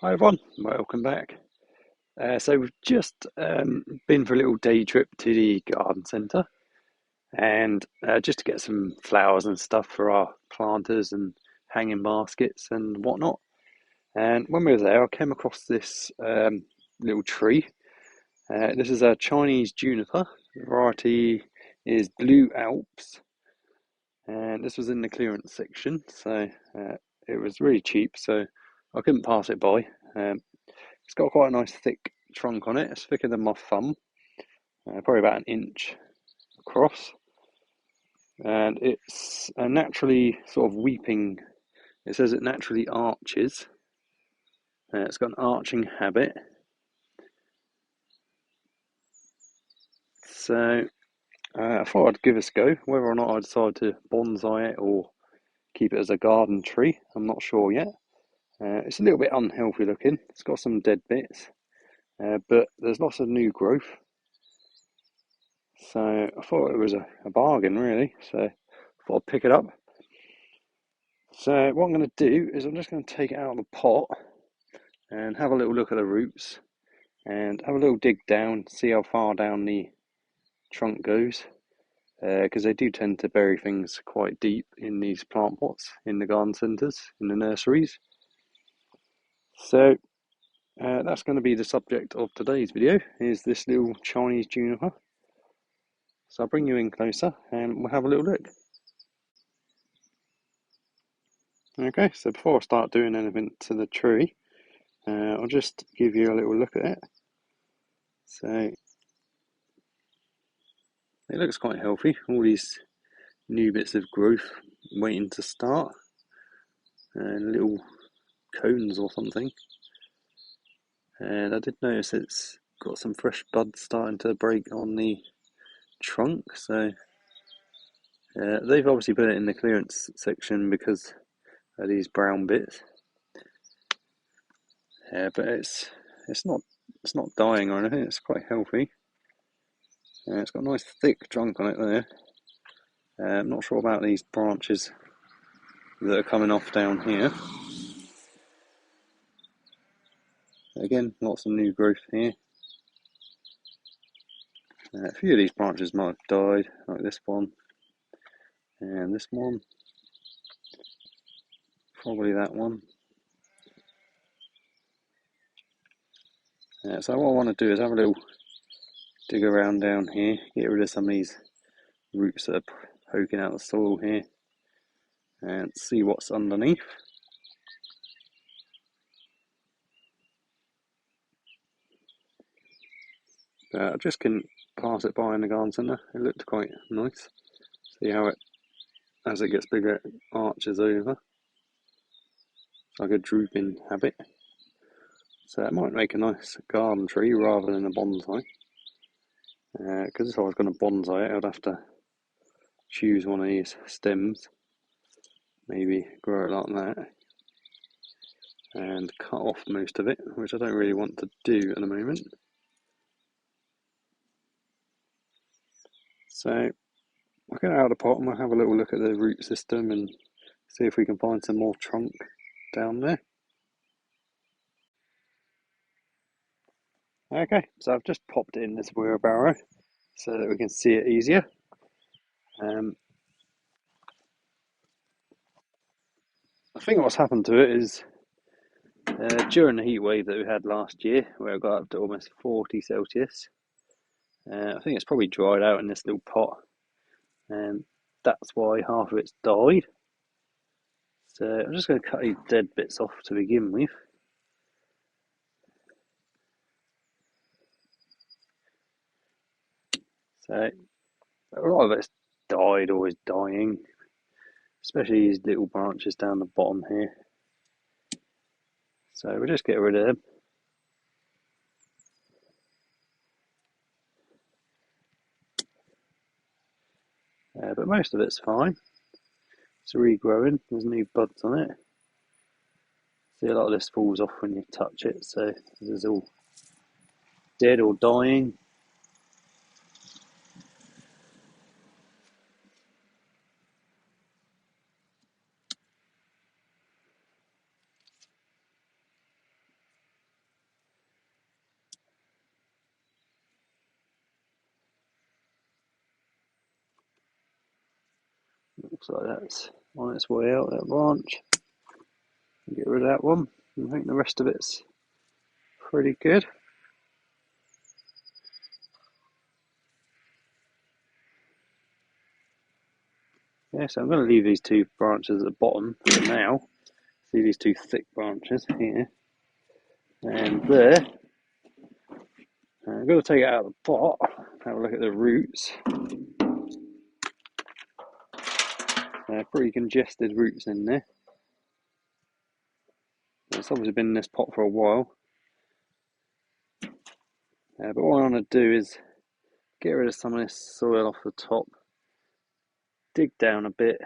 Hi everyone, welcome back. So we've just been for a little day trip to the garden centre and just to get some flowers and stuff for our planters and hanging baskets and whatnot. And when we were there, I came across this little tree. This is a Chinese juniper. The variety is Blue Alps, and this was in the clearance section, so it was really cheap, so I couldn't pass it by. It's got quite a nice thick trunk on it. It's thicker than my thumb, probably about an inch across. And it's a naturally sort of weeping, it says it naturally arches. It's got an arching habit. So I thought I'd give this a go. Whether or not I decide to bonsai it or keep it as a garden tree, I'm not sure yet. It's a little bit unhealthy looking. It's got some dead bits, but there's lots of new growth. So I thought it was a bargain, really. So I thought I'd pick it up. So what I'm going to do is I'm just going to take it out of the pot and have a little look at the roots and have a little dig down, see how far down the trunk goes, because they do tend to bury things quite deep in these plant pots in the garden centres, in the nurseries. So that's going to be the subject of today's video, is this little Chinese juniper. So I'll bring you in closer and we'll have a little look. Okay, so before I start doing anything to the tree, I'll just give you a little look at it. So it looks quite healthy, all these new bits of growth waiting to start, and little cones or something. And I did notice it's got some fresh buds starting to break on the trunk, so they've obviously put it in the clearance section because of these brown bits. But it's not dying or anything. It's quite healthy. It's got a nice thick trunk on it there. I'm not sure about these branches that are coming off down here. Again, lots of new growth here. A few of these branches might have died, like this one and this one. Probably that one. So what I want to do is have a little dig around down here, get rid of some of these roots that are poking out the soil here, and see what's underneath. I just couldn't pass it by in the garden centre. It looked quite nice. See how it, as it gets bigger, it arches over. It's like a drooping habit. So it might make a nice garden tree rather than a bonsai. Because if I was going to bonsai it, I'd have to choose one of these stems, maybe grow it like that, and cut off most of it, which I don't really want to do at the moment. So I'll get it out of the pot and we'll have a little look at the root system and see if we can find some more trunk down there. Okay, so I've just popped it in this wheelbarrow so that we can see it easier. I think what's happened to it is during the heat wave that we had last year, where it got up to almost 40 Celsius, I think it's probably dried out in this little pot, and that's why half of it's died. So I'm just going to cut these dead bits off to begin with. So a lot of it's died or is dying, especially these little branches down the bottom here. So we'll just get rid of them. But most of it's fine. It's regrowing, there's new buds on it. See, a lot of this falls off when you touch it, so this is all dead or dying. Looks like that's on its way out, that branch. Get rid of that one. I think the rest of it's pretty good. Yeah, so I'm going to leave these two branches at the bottom for now. See these two thick branches here and there. I'm going to take it out of the pot, have a look at the roots. Pretty congested roots in there. It's obviously been in this pot for a while. But what I want to do is get rid of some of this soil off the top, dig down a bit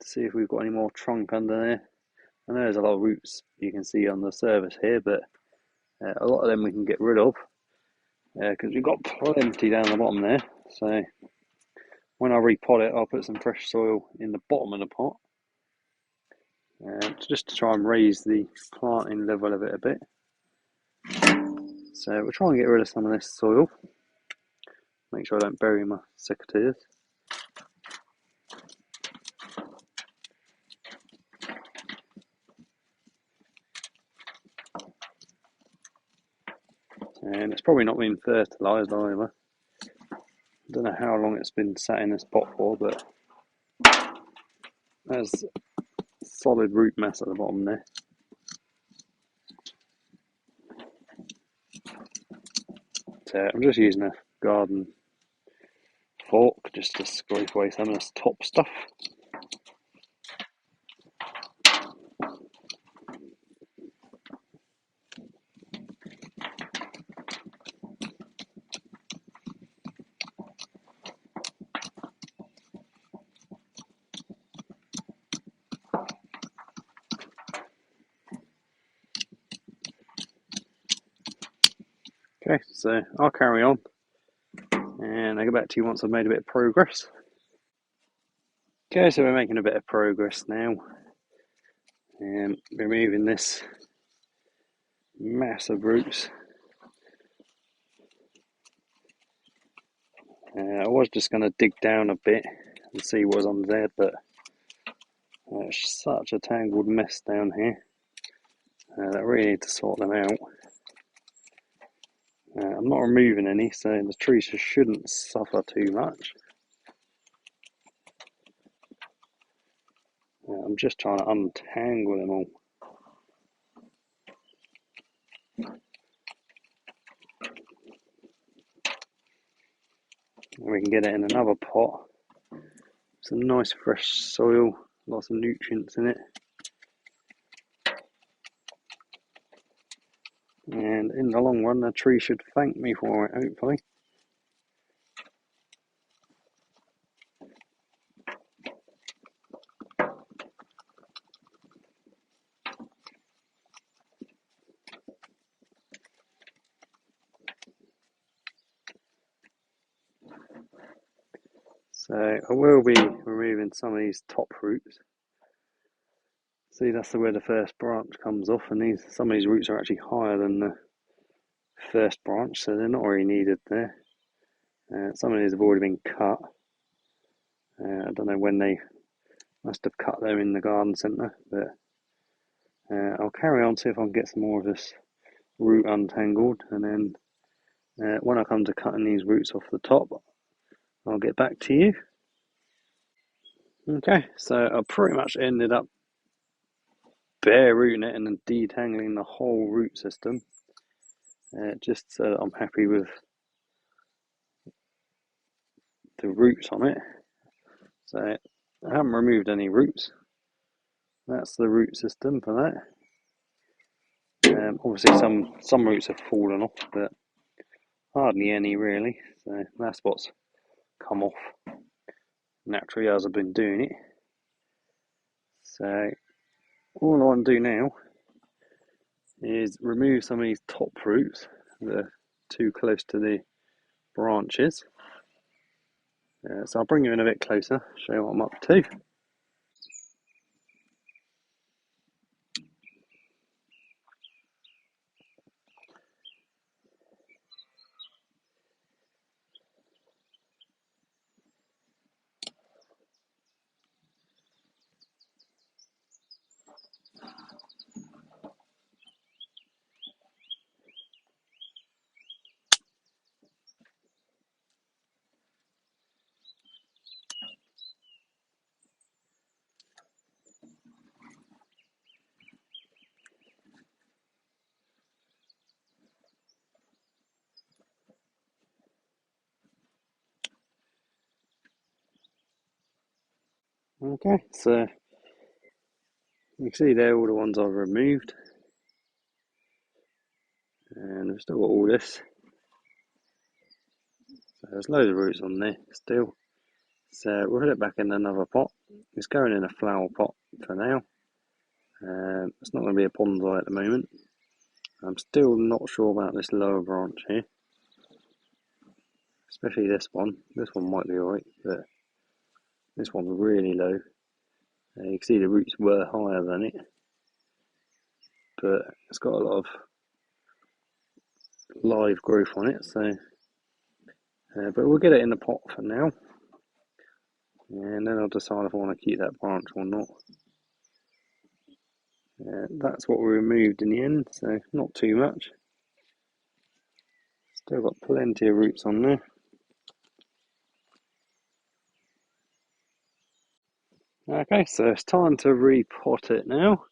to see if we've got any more trunk under there. I know there's a lot of roots you can see on the surface here, but a lot of them we can get rid of because we've got plenty down the bottom there. So when I repot it, I'll put some fresh soil in the bottom of the pot just to try and raise the planting level of it a bit. So we'll try and get rid of some of this soil. Make sure I don't bury my secateurs. And it's probably not been fertilised either. I don't know how long it's been sat in this pot for, but there's solid root mass at the bottom there. So I'm just using a garden fork just to scrape away some of this top stuff. Okay, so I'll carry on and I'll get back to you once I've made a bit of progress. Okay, so we're making a bit of progress now and removing this mass of roots. I was just going to dig down a bit and see what was on there, but it's such a tangled mess down here that I really need to sort them out. I'm not removing any, so the trees shouldn't suffer too much. I'm just trying to untangle them all. And we can get it in another pot. Some nice fresh soil, lots of nutrients in it. And in the long run, the tree should thank me for it, hopefully. So I will be removing some of these top roots. See, that's where the first branch comes off, and some of these roots are actually higher than the first branch, so they're not really needed there. Some of these have already been cut. I don't know when they must have cut them in the garden centre, but I'll carry on, see if I can get some more of this root untangled, and then when I come to cutting these roots off the top, I'll get back to you. Okay, so I pretty much ended up bare rooting it and then detangling the whole root system, just so that I'm happy with the roots on it. So I haven't removed any roots. That's the root system for that. Obviously some roots have fallen off, but hardly any really. So that's what's come off naturally as I've been doing it. So all I want to do now is remove some of these top roots that are too close to the branches. So I'll bring you in a bit closer, show you what I'm up to. Okay, so you can see there all the ones I've removed, and I've still got all this. So there's loads of roots on there still. So we'll put it back in another pot. It's going in a flower pot for now. It's not going to be a bonsai at the moment. I'm still not sure about this lower branch here, especially this one. This one might be alright, but this one's really low. You can see the roots were higher than it, but it's got a lot of live growth on it. So, but we'll get it in the pot for now, and then I'll decide if I want to keep that branch or not. That's what we removed in the end, so not too much. Still got plenty of roots on there. Okay, so it's time to repot it now.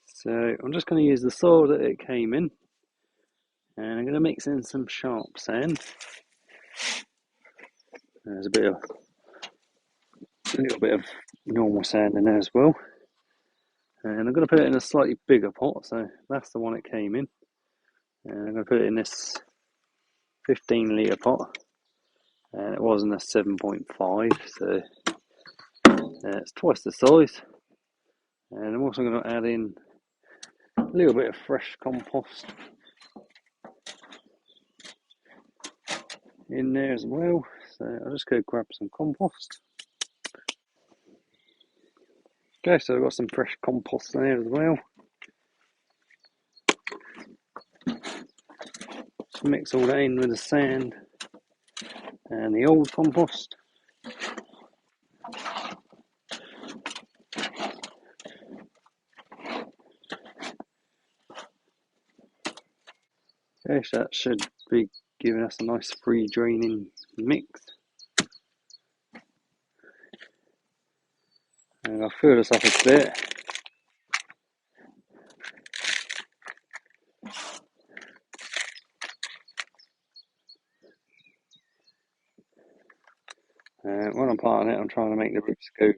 So I'm just going to use the soil that it came in, and I'm going to mix in some sharp sand. There's a little bit of normal sand in there as well. And I'm going to put it in a slightly bigger pot, so that's the one it came in. And I'm going to put it in this 15 litre pot, and it was in a 7.5, so it's twice the size. And I'm also going to add in a little bit of fresh compost in there as well. So I'll just go grab some compost. Okay, so I've got some fresh compost there as well. Just mix all that in with the sand and the old compost. Okay, so that should be giving us a nice free draining mix. And I'll fill this up a bit. When I'm planting it, I'm trying to make the roots go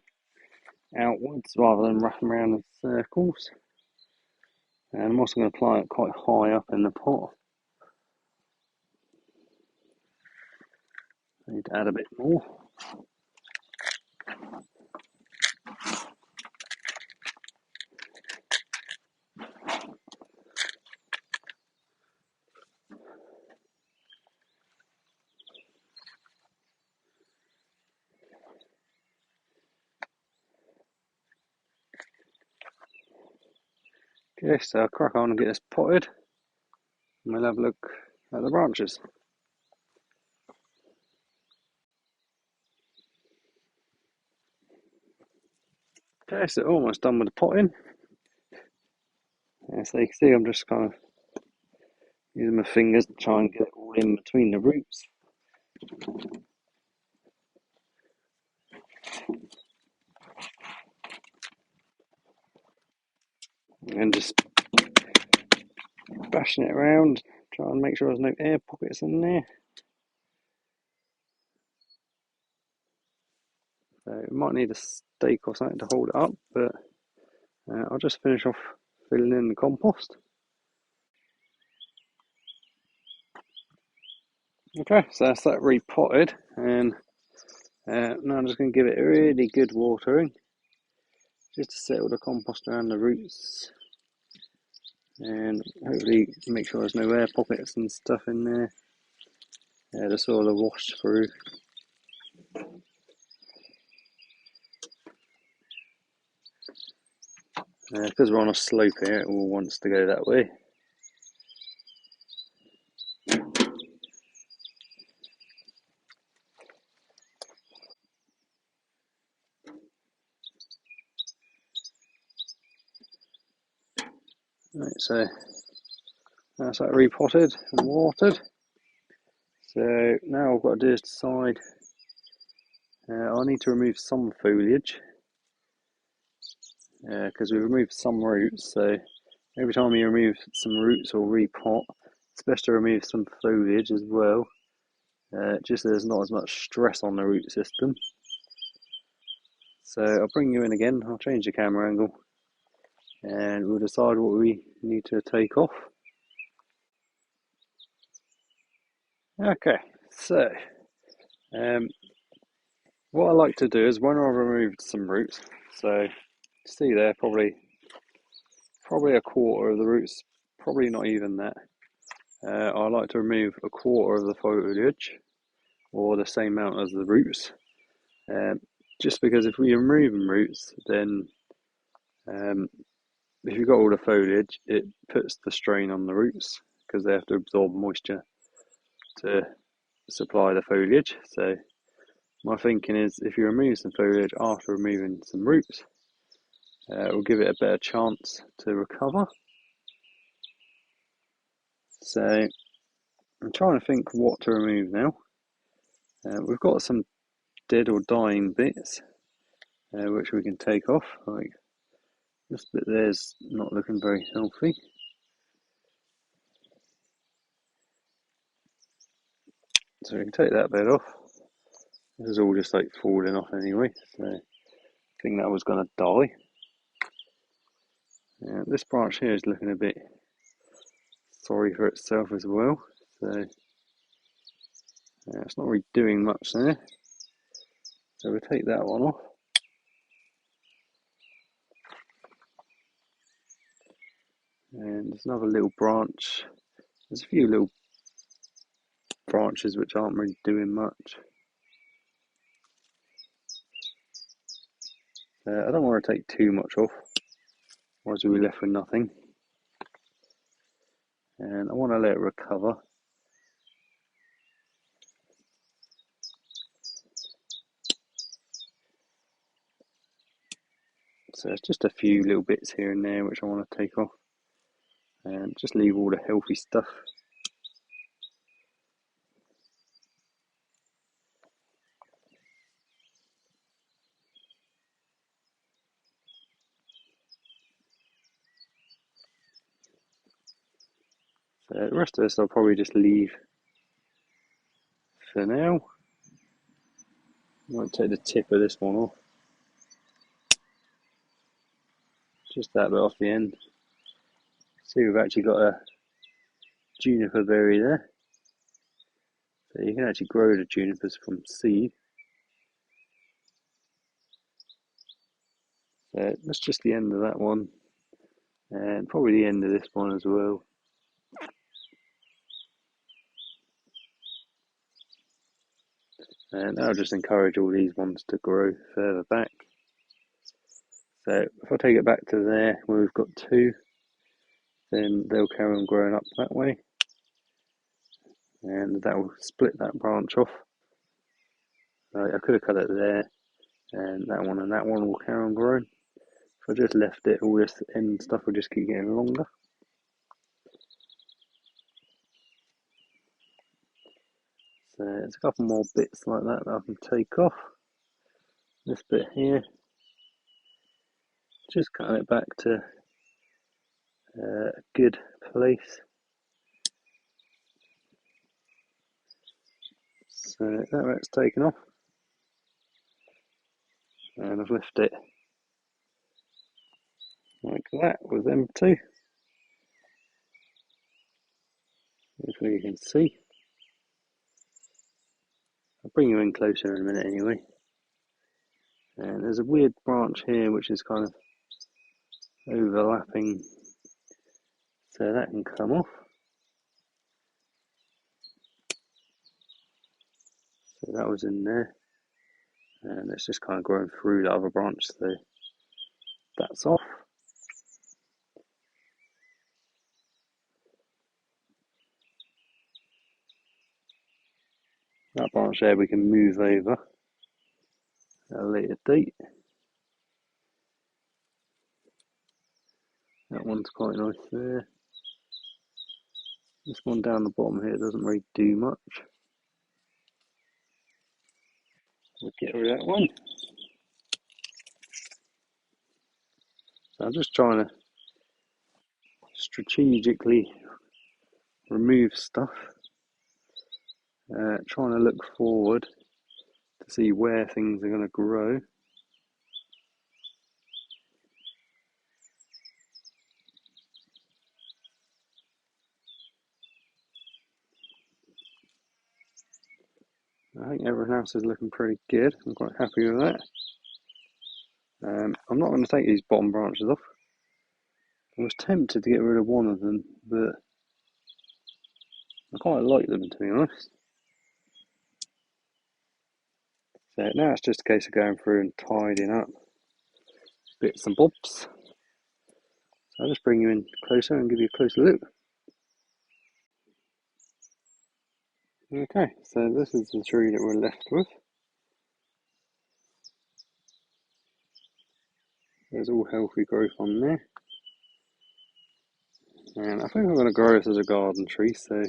outwards rather than wrapping around in circles. And I'm also going to plant it quite high up in the pot. I need to add a bit more. Okay, so I'll crack on and get this potted, and we'll have a look at the branches. Okay, so almost done with the potting. So you can see I'm just kind of using my fingers to try and get it all in between the roots. And just bashing it around, try and make sure there's no air pockets in there. So it might need a stake or something to hold it up, but I'll just finish off filling in the compost. Okay, so that's that repotted, and now I'm just going to give it a really good watering, just to settle the compost around the roots, and hopefully make sure there's no air pockets and stuff in there. The soil will wash through. Because we're on a slope here, it all wants to go that way. Right, so that's that repotted and watered. So now all I've got to do is decide. I need to remove some foliage because we removed some roots. So every time you remove some roots or repot, it's best to remove some foliage as well, just so there's not as much stress on the root system. So I'll bring you in again, I'll change the camera angle and we'll decide what we need to take off. Okay, so what I like to do is when I've removed some roots, so see there, probably a quarter of the roots, probably not even that. I like to remove a quarter of the foliage, or the same amount as the roots, just because if we remove roots, then if you've got all the foliage, it puts the strain on the roots because they have to absorb moisture to supply the foliage. So my thinking is if you remove some foliage after removing some roots, it will give it a better chance to recover. So I'm trying to think what to remove now. We've got some dead or dying bits which we can take off, like this bit there's not looking very healthy. So we can take that bit off. This is all just like falling off anyway, so I think that was going to die. This branch here is looking a bit sorry for itself as well, so it's not really doing much there. So we'll take that one off. And there's another little branch. There's a few little branches which aren't really doing much. I don't want to take too much off, otherwise we'll be left with nothing. And I want to let it recover. So it's just a few little bits here and there which I want to take off, and just leave all the healthy stuff. So the rest of this I'll probably just leave for now. I might take the tip of this one off. Just that bit off the end. See, we've actually got a juniper berry there. So you can actually grow the junipers from seed. So that's just the end of that one, and probably the end of this one as well. And that'll just encourage all these ones to grow further back. So if I take it back to there where we've got two, then they'll carry on growing up that way, and that will split that branch off. I could have cut it there, and that one will carry on growing. If I just left it, all this end stuff will just keep getting longer. So there's a couple more bits like that I can take off. This bit here, just cutting it back to a good place. So that's taken off, and I've left it like that with them two. Hopefully you can see. I'll bring you in closer in a minute anyway. And there's a weird branch here which is kind of overlapping, so that can come off. So that was in there, and it's just kind of growing through the other branch, so that's off. That branch there we can move over at a later date. That one's quite nice there. This one down the bottom here doesn't really do much. We'll get rid of that one. So I'm just trying to strategically remove stuff, trying to look forward to see where things are going to grow. I think everything else is looking pretty good. I'm quite happy with that. I'm not going to take these bottom branches off. I was tempted to get rid of one of them, but I quite like them, to be honest. So now it's just a case of going through and tidying up bits and bobs. So I'll just bring you in closer and give you a closer look. Okay, so this is the tree that we're left with. There's all healthy growth on there. And I think I'm going to grow this as a garden tree, so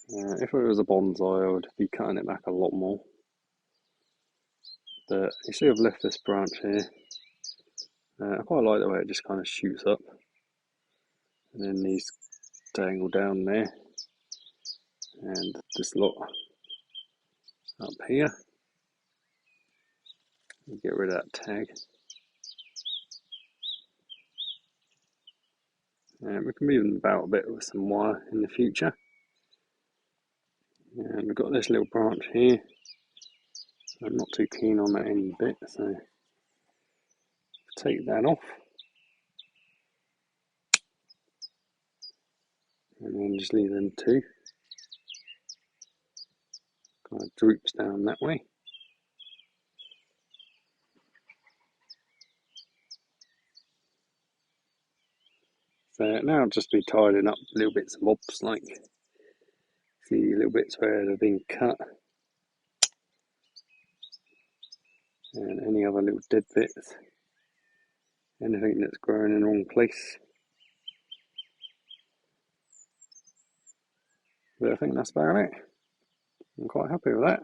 if it was a bonsai I would be cutting it back a lot more. But you see I've left this branch here. I quite like the way it just kind of shoots up. And then these dangle down there. And this lot up here. Get rid of that tag. And we can move them about a bit with some wire in the future. And we've got this little branch here. I'm not too keen on that end bit, so take that off. And then just leave them two. Kind of droops down that way. So now I'll just be tidying up little bits and bobs, like the little bits where they've been cut. And any other little dead bits. Anything that's growing in the wrong place. But I think that's about it. I'm quite happy with that.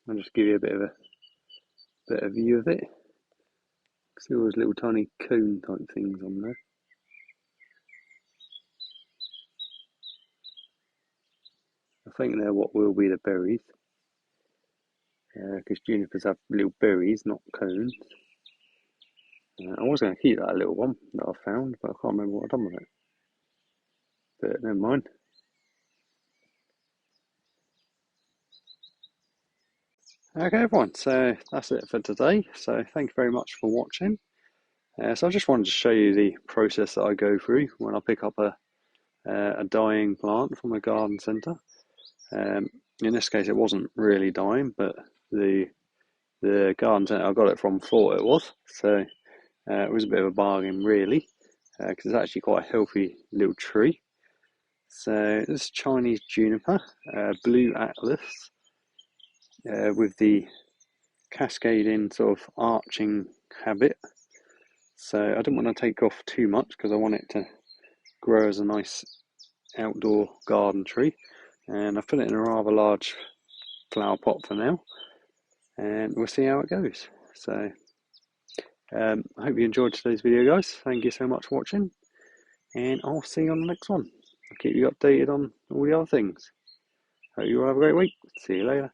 I'll just give you a bit of view of it. See all those little tiny cone type things on there. I think they're what will be the berries. Because junipers have little berries, not cones. I was going to keep that little one that I found, but I can't remember what I've done with it. But never mind. Okay everyone, so that's it for today. So thank you very much for watching. So I just wanted to show you the process that I go through when I pick up a dying plant from a garden centre. In this case it wasn't really dying, but the garden centre I got it from thought it was. So it was a bit of a bargain really, because it's actually quite a healthy little tree. So this is Chinese Juniper Blue Alps with the cascading sort of arching habit. So I didn't want to take off too much because I want it to grow as a nice outdoor garden tree. And I've put it in a rather large flower pot for now, and we'll see how it goes. So I hope you enjoyed today's video guys. Thank you so much for watching, and I'll see you on the next one. I'll keep you updated on all the other things. Hope you all have a great week. See you later.